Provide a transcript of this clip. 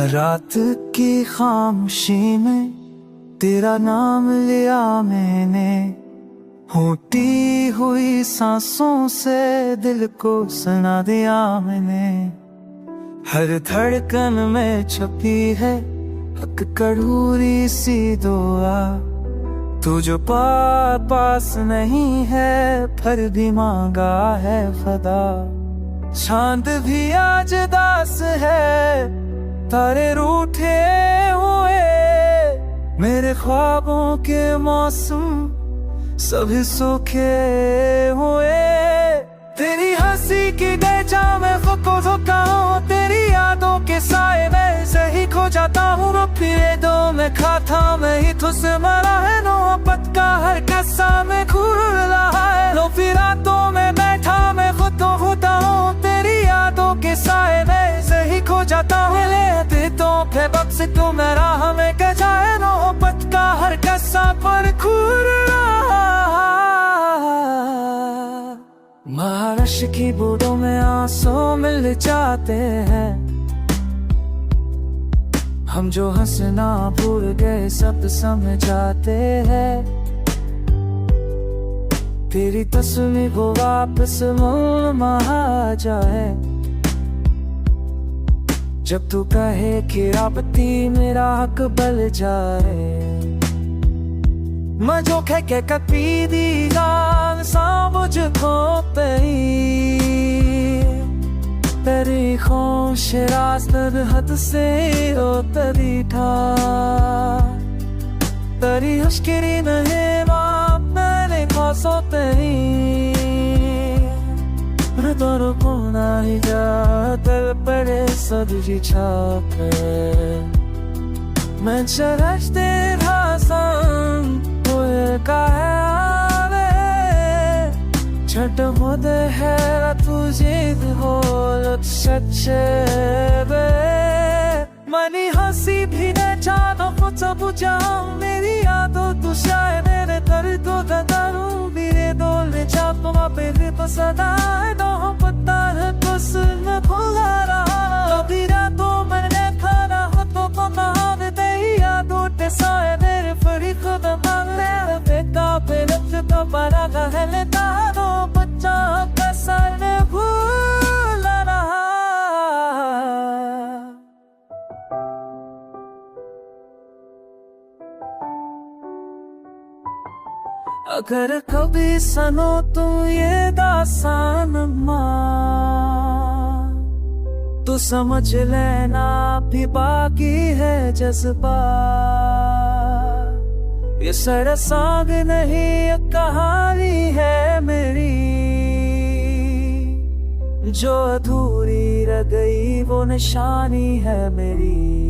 रात की खामोशी में तेरा नाम लिया मैंने, होती हुई सांसों से दिल को सुना दिया मैंने। हर धड़कन में छपी है हक कड़ूरी सी दुआ, तू जो पास नहीं है फिर भी मांगा है फदा। चांद भी आज दास है, तारे रूठे हुए, मेरे ख्वाबों के मौसम सभी सूखे हुए। तेरी हंसी की गैजा में खुद को धोता हूँ, तेरी यादों के साए में से ही खो जाता हूँ। फिर दो में खाता मैं ही तुझसे मरा है, मोहब्बत का हर कस्सा में खूब रहा है। लो फिर रातों में बैठा मैं खुद तो होता हूँ, तेरी यादों के साए में से ही खो जाता हूँ। ले तो फिर बख्श तू मेरा हमें कजा है, मोहब्बत का हर कस्सा पर खूब रहा। महाराष्ट्र की बूंदों में आंसू मिल जाते हैं, हम जो हंसना भूल गए सब समझाते हैं। तेरी तस्वीर को वापस महा जाए, जब तू कहे कि राबती मेरा हक बल जाए। मैं जो कह के कपी दी जान सा मुझको तेरी खोश रास्ते हद से ओ तरी था, तेरी मुश्किल नहीं बाप मैंने खासो तेरी। दोनों को ना ही जा दिल पड़े सब्जी छापे, मैं चरच तेरा संग का है आवे। छठ होते है तुझे हो सच्चे बे, मनी हंसी भी न जानो कुछ बुझाऊं। मेरी यादों तू शायद मेरे दर्द तो दारू मेरे डोले जा तुम मेरे तो सदा दो पता है तो सुन भुला रहा। कभी रातों मैंने खाना हो तो पता दे यादों ते साए मेरे फरी खुद मांगने बेटा पे लफ्ज़ तो बड़ा कह लेता दो बच्चा का सर भूल रहा। अगर कभी सुनो तो ये दास्तान माँ, तो समझ लेना भी बाकी है जज्बा। ये सर साग नहीं ये कहानी है मेरी, जो अधूरी रह गई वो निशानी है मेरी।